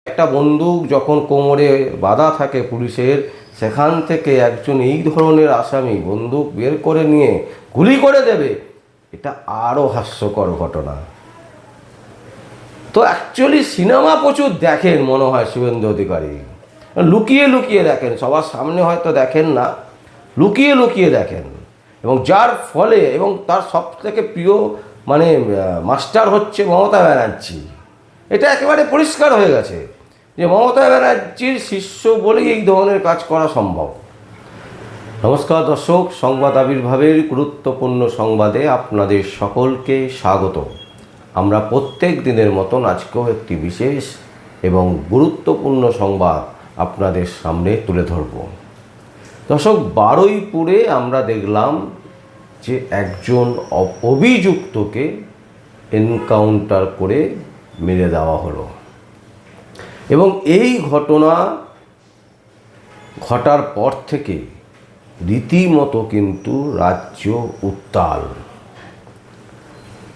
একটা বন্দুক যখন কোমরে বাঁধা থাকে পুলিশের, সেখান থেকে একজন এই ধরনের আসামি বন্দুক বের করে নিয়ে গুলি করে দেবে, এটা আরও হাস্যকর ঘটনা। তো অ্যাকচুয়ালি সিনেমা প্রচুর দেখেন মনে হয় শুভেন্দু অধিকারী, লুকিয়ে লুকিয়ে দেখেন, সবার সামনে হয়তো দেখেন না, লুকিয়ে লুকিয়ে দেখেন। এবং যার ফলে এবং তার সব থেকে প্রিয় মাস্টার হচ্ছে মমতা ব্যানার্জি। এটা একেবারে পরিষ্কার হয়ে গেছে যে মমতা ব্যানার্জির শিষ্য বলেই এই ধরনের কাজ করা সম্ভব। নমস্কার দর্শক, সংবাদ আবির্ভাবের গুরুত্বপূর্ণ সংবাদে আপনাদের সকলকে স্বাগত। আমরা প্রত্যেক দিনের মতন আজকেও একটি বিশেষ এবং গুরুত্বপূর্ণ সংবাদ আপনাদের সামনে তুলে ধরব। দর্শক, বারুইপুরে আমরা দেখলাম যে একজন অভিযুক্তকে এনকাউন্টার করে মেরে দেওয়া হলো এবং এই ঘটনা ঘটার পর থেকে রীতিমতো কিন্তু রাজ্য উত্তাল।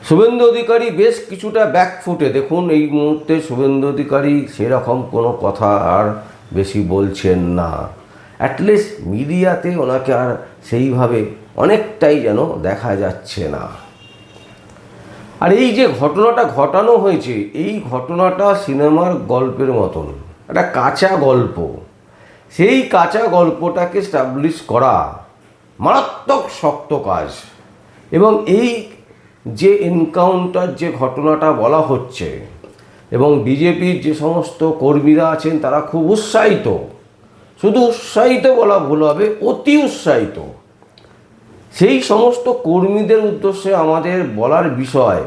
শুভেন্দু অধিকারী বেশ কিছুটা ব্যাকফুটে। দেখুন, এই মুহূর্তে শুভেন্দু অধিকারী সেরকম কোনো কথা আর বেশি বলছেন না। অ্যাটলিস্ট মিডিয়াতে ওনাকে আর সেইভাবে অনেকটাই যেন দেখা যাচ্ছে না। আর এই যে ঘটনাটা ঘটানো হয়েছে, এই ঘটনাটা সিনেমার গল্পের মতন একটা কাঁচা গল্প। সেই কাঁচা গল্পটাকে স্টাবলিশ করা মারাত্মক শক্ত কাজ। এবং এই যে এনকাউন্টার যে ঘটনাটা বলা হচ্ছে, এবং বিজেপির যে সমস্ত কর্মীরা আছেন তারা খুব উৎসাহিত, শুধু উৎসাহিত বলা ভুল হবে, অতি উৎসাহিত। সেই সমস্ত কর্মীদের উদ্দেশ্যে আমাদের বলার বিষয়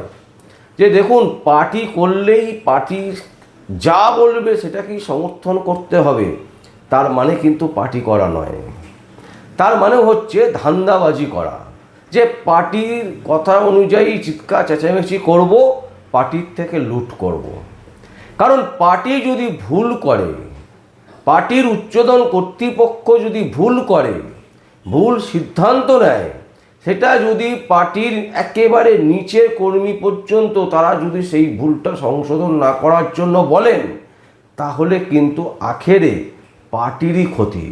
যে দেখুন, পার্টি করলেই পার্টি যা বলবে সেটাকেই সমর্থন করতে হবে, তার মানে কিন্তু পার্টি করা নয়। তার মানে হচ্ছে ধান্দাবাজি করা, যে পার্টির কথা অনুযায়ী চিৎকার চেঁচামেচি করব, পার্টির থেকে লুট করব। কারণ পার্টি যদি ভুল করে, পার্টির উচ্চতন কর্তৃপক্ষ যদি ভুল করে, ভুল সিদ্ধান্ত নেয়, সেটা যদি পার্টির একেবারে নিচের কর্মী পর্যন্ত তারা যদি সেই ভুলটা সংশোধন না করার জন্য বলেন, তাহলে কিন্তু আখেরে পার্টিরই ক্ষতি।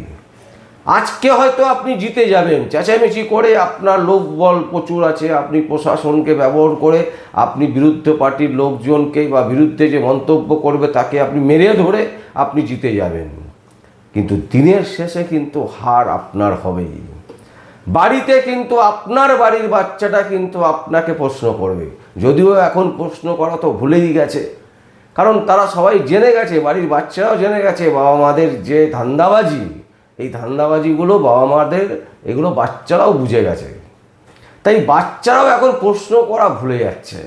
আজকে হয়তো আপনি জিতে যাবেন চেঁচামেচি করে, আপনার লোকবল প্রচুর আছে, আপনি প্রশাসনকে ব্যবহার করে আপনি বিরুদ্ধে পার্টির লোকজনকে বা বিরুদ্ধে যে মন্তব্য করবে তাকে আপনি মেরে ধরে আপনি জিতে যাবেন। কিন্তু দিনের শেষে কিন্তু হার আপনার হবেই। বাড়িতে কিন্তু আপনার বাড়ির বাচ্চাটা কিন্তু আপনাকে প্রশ্ন করবে, যদিও এখন প্রশ্ন করা তো ভুলেই গেছে। কারণ তারা সবাই জেনে গেছে, বাড়ির বাচ্চারাও জেনে গেছে বাবা মাদের যে ধান্দাবাজি, এই ধান্দাবাজিগুলো বাবা মাদের, এগুলো বাচ্চারাও বুঝে গেছে। তাই বাচ্চারাও এখন প্রশ্ন করা ভুলে যাচ্ছে।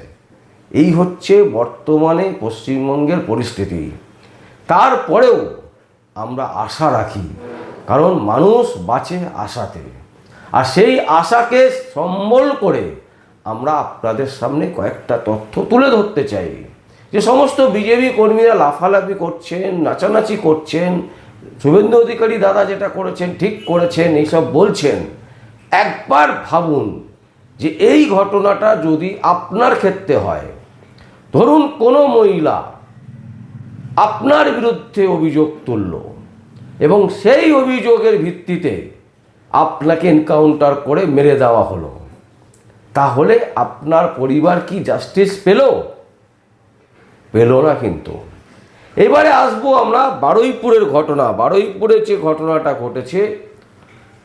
এই হচ্ছে বর্তমানে পশ্চিমবঙ্গের পরিস্থিতি। তারপরেও আমরা আশা রাখি, কারণ মানুষ বাঁচে আশাতে। আর সেই আশাকে সম্বল করে আমরা আপনাদের সামনে কয়েকটা তথ্য তুলে ধরতে চাই। যে সমস্ত বিজেপি কর্মীরা লাফালাফি করছেন, নাচানাচি করছেন, শুভেন্দু অধিকারী দাদা যেটা করেছেন ঠিক করেছেন এইসব বলছেন, একবার ভাবুন যে এই ঘটনাটা যদি আপনার ক্ষেত্রে হয়। ধরুন কোনো মহিলা আপনার বিরুদ্ধে অভিযোগ তুলল এবং সেই অভিযোগের ভিত্তিতে আপনাকে এনকাউন্টার করে মেরে দেওয়া হলো, তাহলে আপনার পরিবার কি জাস্টিস পেল? পেল না। কিন্তু এবারে আসবো আমরা বারুইপুরের ঘটনা। বারুইপুরে যে ঘটনাটা ঘটেছে,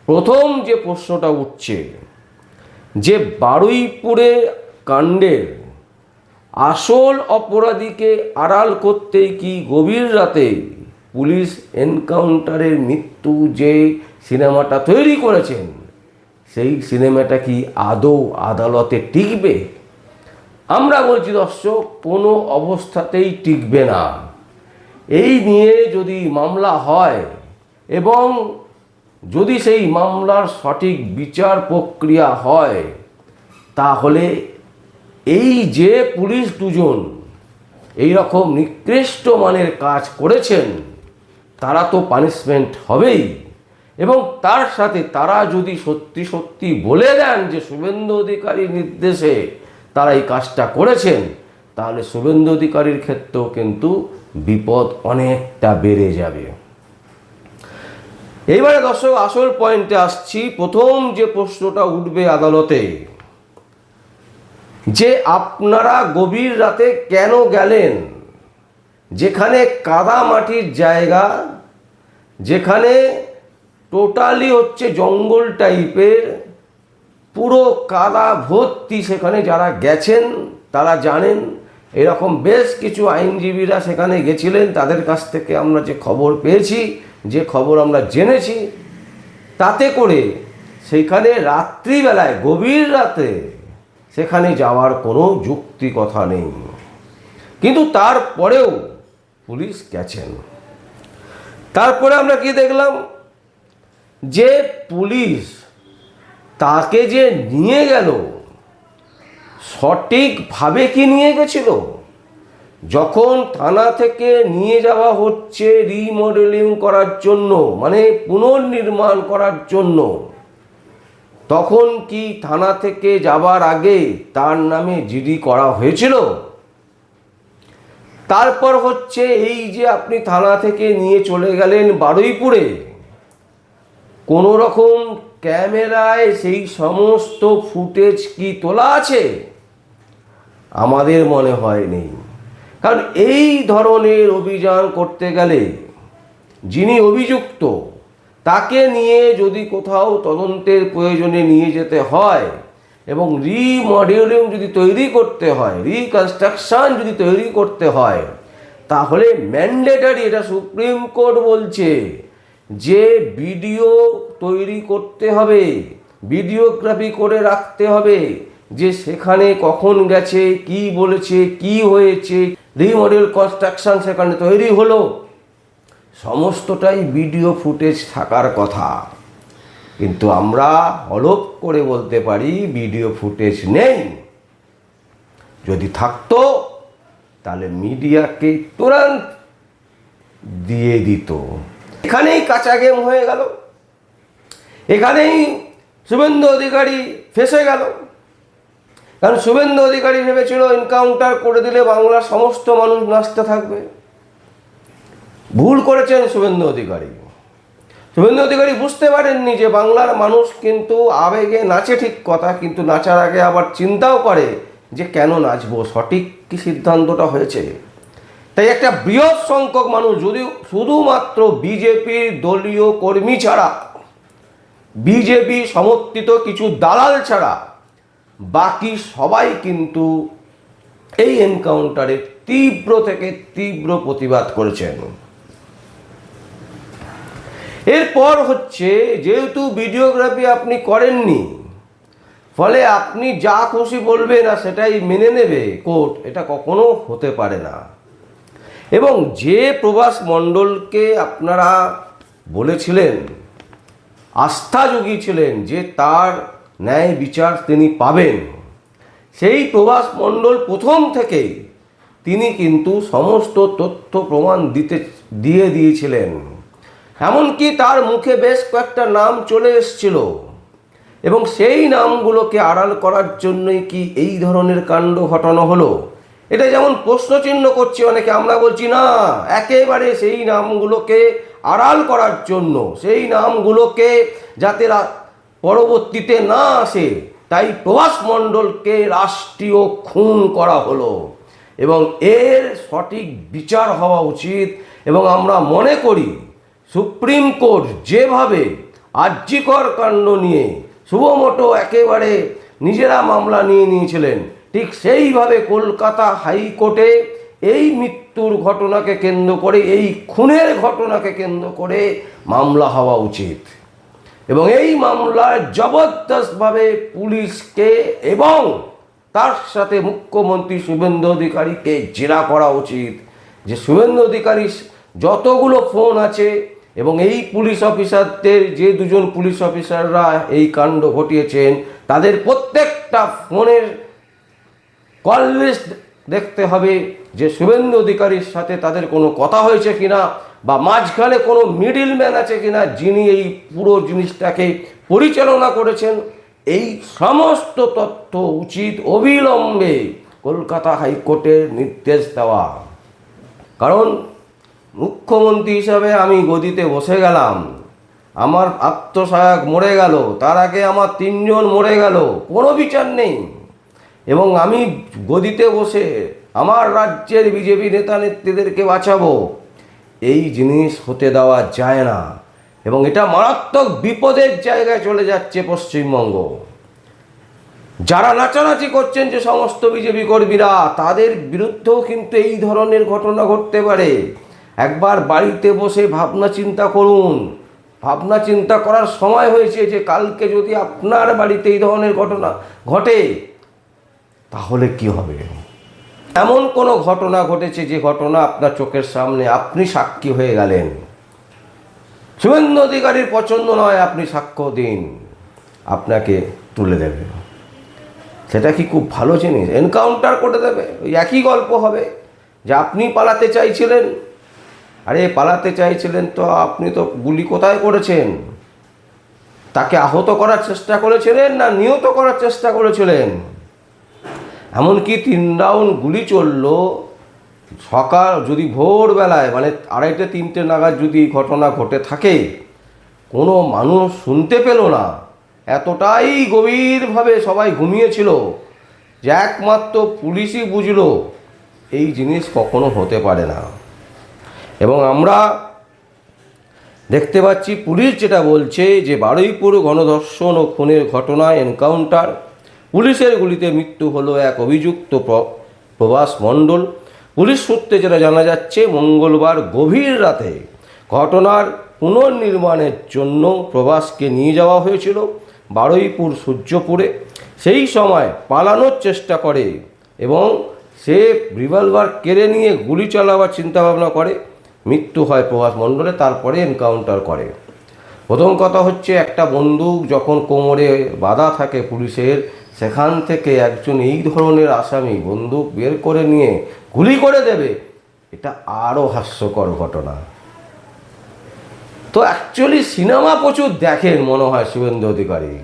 প্রথম যে প্রশ্নটা উঠছে যে বারুইপুরে কাণ্ডের আসল অপরাধীকে আড়াল করতে কি গভীর রাতে পুলিশ এনকাউন্টারের মৃত্যু যে সিনেমাটা তৈরি করেছেন, সেই সিনেমাটা কি আদৌ আদালতে টিকবে? আমরা বলছি দর্শক, কোনো অবস্থাতেই টিকবে না। এই নিয়ে যদি মামলা হয় এবং যদি সেই মামলার সঠিক বিচার প্রক্রিয়া হয়, তাহলে এই যে পুলিশ দুজন এই রকম নিকৃষ্ট মানের কাজ করেছেন, তারা তো পানিশমেন্ট হবেই। এবং তার সাথে তারা যদি সত্যি সত্যি বলে দেন যে শুভেন্দু অধিকারীর নির্দেশে তারা এই কাজটা করেছেন, তাহলে শুভেন্দু অধিকারীর ক্ষেত্রেও কিন্তু বিপদ অনেকটা বেড়ে যাবে। এইবারে দর্শক আসল পয়েন্টে আসছি। প্রথম যে প্রশ্নটা উঠবে আদালতে, যে আপনারা গভীর রাতে কেন গেলেন যেখানে কাদা মাটির জায়গা, যেখানে টোটালি হচ্ছে জঙ্গল টাইপের, পুরো কাদা ভর্তি। সেখানে যারা গেছেন তারা জানেন, এরকম বেশ কিছু আইনজীবীরা সেখানে গেছিলেন, তাদের কাছ থেকে আমরা যে খবর পেয়েছি, যে খবর আমরা জেনেছি, তাতে করে সেখানে রাত্রিবেলায় গভীর রাতে সেখানে যাওয়ার কোনো যুক্তি কথা নেই। কিন্তু তারপরেও পুলিশ গেছেন। তারপরে আমরা কি দেখলাম, যে পুলিশ তাকে যে নিয়ে গেল সঠিকভাবে কি নিয়ে গেছিল? যখন থানা থেকে নিয়ে যাওয়া হচ্ছে রিমডেলিং করার জন্য, মানে পুনর্নির্মাণ করার জন্য, তখন কি থানা থেকে যাবার আগে তার নামে জিডি করা হয়েছিল? তারপর হচ্ছে এই যে আপনি থানা থেকে নিয়ে চলে গেলেন বারুইপুরে, কোনো রকম ক্যামেরায় সেই সমস্ত ফুটেজ কি তোলা আছে? আমাদের মনে হয় নেই। কারণ এই ধরনের অভিযান করতে গেলে যিনি অভিযুক্ত তাকে নিয়ে যদি কোথাও তদন্তের প্রয়োজনে নিয়ে যেতে হয় এবং রিমডেলিং যদি তৈরি করতে হয়, রিকনস্ট্রাকশন যদি তৈরি করতে হয়, তাহলে ম্যান্ডেটরি, এটা সুপ্রিম কোর্ট বলছে যে ভিডিও তৈরি করতে হবে, ভিডিওগ্রাফি করে রাখতে হবে, যে সেখানে কখন গেছে, কি বলেছে, কি হয়েছে, রিমডেল কনস্ট্রাকশন সেখানে তৈরি হলো, সমস্তটাই ভিডিও ফুটেজ থাকার কথা। কিন্তু আমরা অলপ করে বলতে পারি ভিডিও ফুটেজ নেই। যদি থাকতো তাহলে মিডিয়াকে তুরন্ত দিয়ে দিত। এখানেই কাঁচা গেম হয়ে গেল, এখানেই শুভেন্দু অধিকারী ফেঁসে গেল। কারণ শুভেন্দু অধিকারী ভেবেছিল এনকাউন্টার করে দিলে বাংলার সমস্ত মানুষ নাচতে থাকবে। ভুল করেছেন শুভেন্দু অধিকারী। শুভেন্দু অধিকারী বুঝতে পারেননি যে বাংলার মানুষ কিন্তু আবেগে নাচে ঠিক কথা, কিন্তু নাচার আগে আবার চিন্তাও করে যে কেন নাচবো, সঠিক কি সিদ্ধান্তটা হয়েছে। তাই একটা বৃহৎ সংখ্যক মানুষ, যদি শুধুমাত্র বিজেপির দলীয় কর্মী ছাড়া, বিজেপি সমর্থিত কিছু দালাল ছাড়া, বাকি সবাই কিন্তু এই এনকাউন্টারের তীব্র থেকে তীব্র প্রতিবাদ করেছেন। এরপর হচ্ছে, যেহেতু ভিডিওগ্রাফি আপনি করেননি, ফলে আপনি যা খুশি বলবেন আর সেটাই মেনে নেবে কোর্ট, এটা কখনো হতে পারে না। এবং যে প্রভাস মণ্ডলকে আপনারা বলেছিলেন, আস্থা জুগিয়েছিলেন যে তার ন্যায় বিচার তিনি পাবেন, সেই প্রভাস মণ্ডল প্রথম থেকেই তিনি কিন্তু সমস্ত তথ্য প্রমাণ দিয়ে দিয়েছিলেন। এমনকি তার মুখে বেশ কয়েকটা নাম চলে এসেছিল, এবং সেই নামগুলোকে আড়াল করার জন্যই কি এই ধরনের কাণ্ড ঘটানো হলো, এটা যেমন প্রশ্নচিহ্ন করছে অনেকে। আমরা বলছি না, একেবারে সেই নামগুলোকে আড়াল করার জন্য, সেই নামগুলোকে যাতে পরবর্তীতে না আসে, তাই প্রভাস মণ্ডলকে রাষ্ট্রীয় খুন করা হলো এবং এর সঠিক বিচার হওয়া উচিত। এবং আমরা মনে করি সুপ্রিম কোর্ট যেভাবে আরজিকর কাণ্ড নিয়ে সুমোটো একেবারে নিজেরা মামলা নিয়ে নিয়েছিলেন, ঠিক সেইভাবে কলকাতা হাইকোর্টে এই মৃত্যুর ঘটনাকে কেন্দ্র করে, এই খুনের ঘটনাকে কেন্দ্র করে মামলা হওয়া উচিত। এবং এই মামলায় জবরদস্তভাবে পুলিশকে এবং তার সাথে মুখ্যমন্ত্রী শুভেন্দু অধিকারীকে জেরা করা উচিত, যে শুভেন্দু অধিকারী যতগুলো ফোন আছে এবং এই পুলিশ অফিসারদের, যে দুজন পুলিশ অফিসাররা এই কাণ্ড ঘটিয়েছেন, তাদের প্রত্যেকটা ফোনের কল লিস্ট দেখতে হবে, যে শুভেন্দু অধিকারীর সাথে তাদের কোনো কথা হয়েছে কিনা, বা মাঝখানে কোনো মিডলম্যান আছে কিনা যিনি এই পুরো জিনিসটাকে পরিচালনা করেছেন। এই সমস্ত তথ্য উচিত অবিলম্বে কলকাতা হাইকোর্টের নির্দেশ দেওয়া। কারণ মুখ্যমন্ত্রী হিসাবে আমি গদিতে বসে গেলাম, আমার আত্মসহায়ক মরে গেল, তার আগে আমার 3 জন মরে গেল, কোনো বিচার নেই, এবং আমি গদিতে বসে আমার রাজ্যের বিজেপি নেতা নেত্রীদেরকে বাঁচাবো, এই জিনিস হতে দেওয়া যায় না। এবং এটা মারাত্মক বিপদের জায়গায় চলে যাচ্ছে পশ্চিমবঙ্গ। যারা নাচানাচি করছেন যে সমস্ত বিজেপি কর্মীরা, তাদের বিরুদ্ধেও কিন্তু এই ধরনের ঘটনা ঘটতে পারে। একবার বাড়িতে বসে ভাবনা চিন্তা করুন, ভাবনা চিন্তা করার সময় হয়েছে যে কালকে যদি আপনার বাড়িতে এই ধরনের ঘটনা ঘটে তাহলে কি হবে। এমন কোনো ঘটনা ঘটেছে যে ঘটনা আপনার চোখের সামনে, আপনি সাক্ষী হয়ে গেলেন, শুভেন্দু অধিকারীর পছন্দ নয়, আপনি সাক্ষ্য দিন, আপনাকে তুলে দেবে। সেটা কি খুব ভালো জিনিস? এনকাউন্টার করে দেবে। ওই একই গল্প হবে যে আপনি পালাতে চাইছিলেন, আরে পালাতে চাইছিলেন তো আপনি তো গুলি কোথায় করেছেন? তাকে আহত করার চেষ্টা করেছিলেন না নিহত করার চেষ্টা করেছিলেন? এমনকি 3 রাউন্ড গুলি চলল। সকাল যদি ভোরবেলায় মানে 2:30-3টে নাগাদ যদি এই ঘটনা ঘটে থাকে, কোনো মানুষ শুনতে পেল না, এতটাই গভীরভাবে সবাই ঘুমিয়েছিল যে একমাত্র পুলিশই বুঝলো এই জিনিস কখনো হতে পারে না। এবং আমরা দেখতে পাচ্ছি পুলিশ যেটা বলছে যে বারুইপুর গণধর্ষণ ও খুনের ঘটনায় এনকাউন্টার, পুলিশের গুলিতে মৃত্যু হলো এক অভিযুক্ত প্রভাস মণ্ডল। পুলিশ সূত্রে যেটা জানা যাচ্ছে, মঙ্গলবার গভীর রাতে ঘটনার পুনর্নির্মাণের জন্য প্রভাসকে নিয়ে যাওয়া হয়েছিল বারুইপুর সূর্যপুরে। সেই সময় পালানোর চেষ্টা করে এবং সে রিভলভার কেড়ে নিয়ে গুলি চালাবার চিন্তাভাবনা করে। মৃত্যু হয় প্রভাস মণ্ডলের, তারপরে এনকাউন্টার করে। প্রথম কথা হচ্ছে, একটা বন্দুক যখন কোমরে বাঁধা থাকে পুলিশের, সেখান থেকে একজন এই ধরনের আসামি বন্দুক বের করে নিয়ে গুলি করে দেবে, এটা আরও হাস্যকর ঘটনা। তো অ্যাকচুয়ালি সিনেমা প্রচুর দেখেন মনে হয় শুভেন্দু অধিকারী,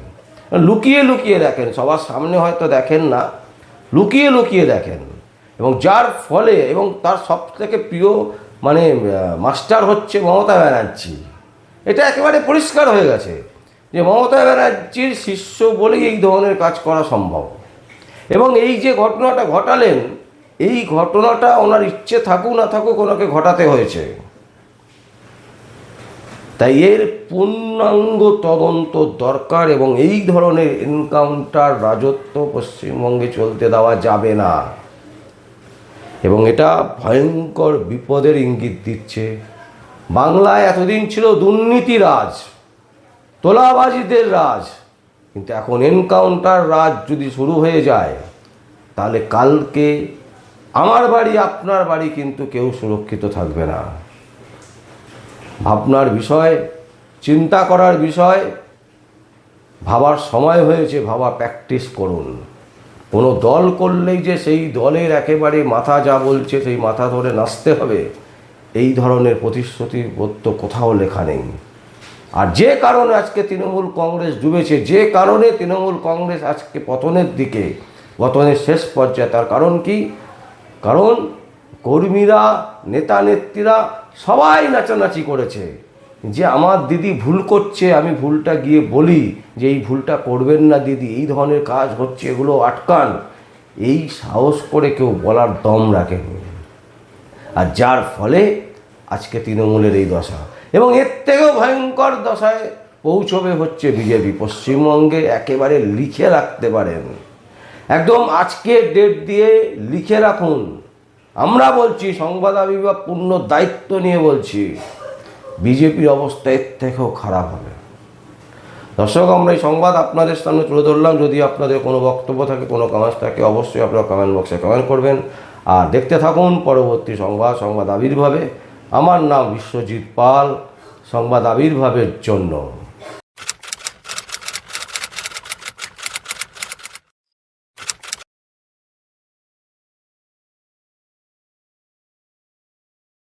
লুকিয়ে লুকিয়ে দেখেন, সবার সামনে হয়তো দেখেন না, লুকিয়ে লুকিয়ে দেখেন। এবং যার ফলে, এবং তার সবথেকে প্রিয় মানে মাস্টার হচ্ছে মমতা ব্যানার্জি। এটা একেবারে পরিষ্কার হয়ে গেছে যে মমতা ব্যানার্জির শিষ্য বলেই এই ধরনের কাজ করা সম্ভব। এবং এই যে ঘটনাটা ঘটালেন, এই ঘটনাটা ওনার ইচ্ছে থাকুক না থাকুক ওনাকে ঘটাতে হয়েছে। তাই এর পূর্ণাঙ্গ তদন্ত দরকার, এবং এই ধরনের এনকাউন্টার রাজত্ব পশ্চিমবঙ্গে চলতে দেওয়া যাবে না। এবং এটা ভয়ঙ্কর বিপদের ইঙ্গিত দিচ্ছে। বাংলায় এতদিন ছিল দুর্নীতি রাজ, তোলাবাজিদের রাজ, কিন্তু এখন এনকাউন্টার রাজ যদি শুরু হয়ে যায়, তাহলে কালকে আমার বাড়ি আপনার বাড়ি কিন্তু কেউ সুরক্ষিত থাকবে না। ভাবনার বিষয়, চিন্তা করার বিষয়, ভাবার সময় হয়েছে, ভাবা প্র্যাকটিস করুন। কোনো দল করলেই যে সেই দলের একেবারে মাথা যা বলছে সেই মাথা ধরে নাচতে হবে, এই ধরনের প্রতিশ্রুতিবদ্ধ কোথাও লেখা নেই। আর যে কারণে আজকে তৃণমূল কংগ্রেস ডুবেছে, যে কারণে তৃণমূল কংগ্রেস আজকে পতনের দিকে, পতনের শেষ পর্যায়ে, তার কারণ কি? কারণ কর্মীরা, নেতা নেত্রীরা সবাই নাচানাচি করেছে যে আমার দিদি ভুল করছে, আমি ভুলটা গিয়ে বলি যে এই ভুলটা করবেন না দিদি, এই ধরনের কাজ হচ্ছে, এগুলো আটকান। এই সাহস করে কেউ বলার দম রাখেনি। আর যার ফলে আজকে তৃণমূলের এই দশা, এবং এর থেকেও ভয়ঙ্কর দশায় পৌঁছবে হচ্ছে বিজেপি। পশ্চিমবঙ্গে একেবারে লিখে রাখতে পারেন, একদম আজকের ডেট দিয়ে লিখে রাখুন। আমরা বলছি, সংবাদ বিভাগ পূর্ণ দায়িত্ব নিয়ে বলছি, বিজেপির অবস্থা এর থেকেও খারাপ হবে। দর্শক, আমরা এই সংবাদ আপনাদের সামনে তুলে ধরলাম। যদি আপনাদের কোনো বক্তব্য থাকে, কোনো কমেন্টস থাকে, অবশ্যই আপনারা কমেন্ট বক্সে কমেন্ট করবেন। আর দেখতে থাকুন পরবর্তী সংবাদ আবির্ভাবে। আমার নাম বিশ্বজিৎ পাল, সংবাদ আবির্ভাবের জন্য।